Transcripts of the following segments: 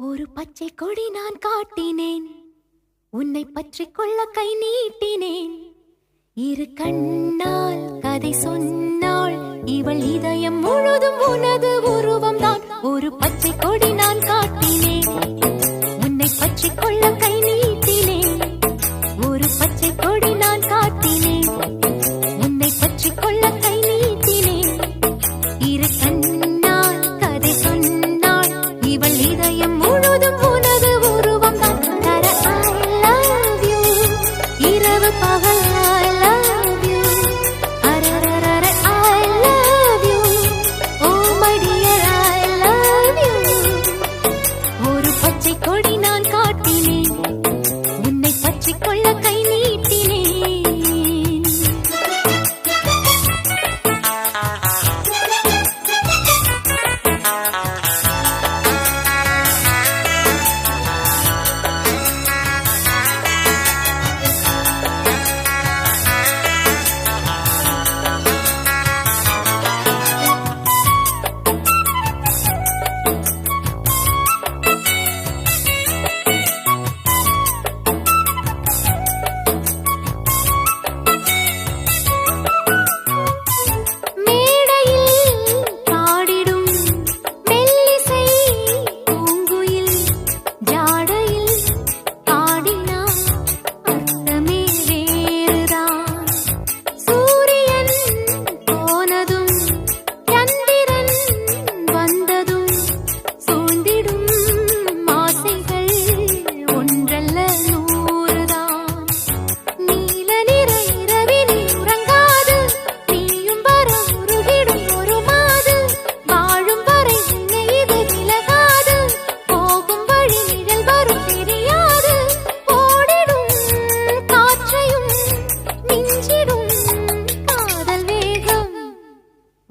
ஒரு பச்சை கொடி நான் காட்டினேன், உன்னை பற்றிக் கொள்ள கை நீட்டினேன். இரு கண்ணால் கதை சொன்னாள் இவள், இதயம் முழுதும் உனது உருவம் தான். ஒரு பச்சை கொடி நான் காட்டினேன், உன்னை பற்றிக் கொள்ள கை நீட்டினேன். ஒரு பச்சை கொடி நான் காட்டினேன், உன்னை பற்றிக் கொள்ள கை நீட்டினேன். இரு கண்ணால் கதை சொன்னாள் இவள், இதயம் முழுதும் உனது உருவம் தான். தர I love you, இரவு பகல் I love you, அரரரர I love you, oh my dear I love you. ஒரு பச்சை கொடி நான் காட்டினேன், உன்னை பற்றிக் கொள்ள கை நீட்டினேன்.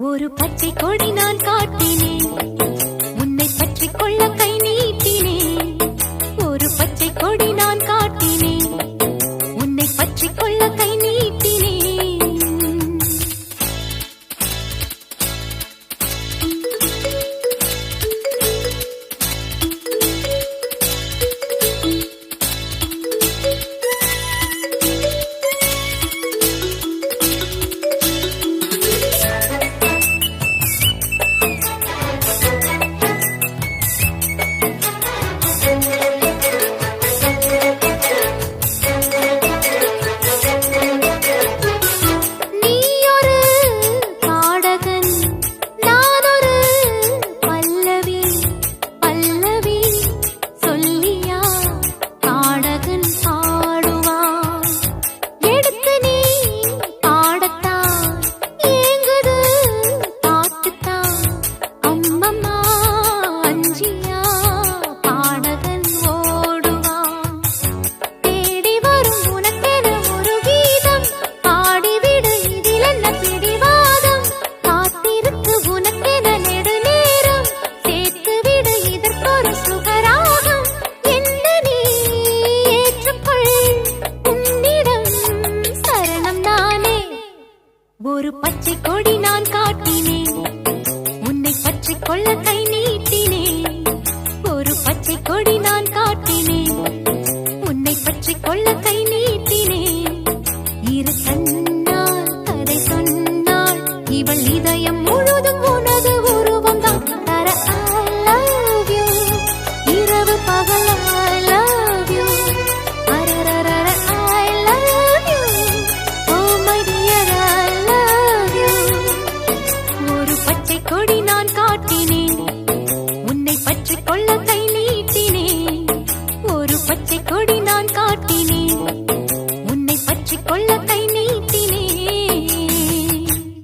ஒரு பச்சை கொடி நான் காட்டினேன், உன்னை பற்றிக் கொள்ள கை நீட்டினேன். ஒரு பச்சை கொடி நான் காட்டினேன், உன்னை பற்றிக் கொள்ள கை நீட்டினேன். ஒரு பச்சை கொடி நான் காட்டினேன், உன்னை பற்றிக் கொள்ள கை நீட்டினேன். ஒரு பச்சை கொடி நான் காட்டினேன், உன்னை பற்றிக் கொள்ள கை நீட்டினேன். இரு கண்ணால் கதை சொன்னாள் இவள், இதயம் முழுதும் உனது உருவம் தான். தர I love you, இரவு பகல் I love you, அரரரர I love you, oh my dear I love you. ஒரு பச்சை கொடி நான் காட்டினேன், உன்னை பற்றிக் கொள்ள கை நீட்டினேன். ஒரு பச்சை கொடி நான்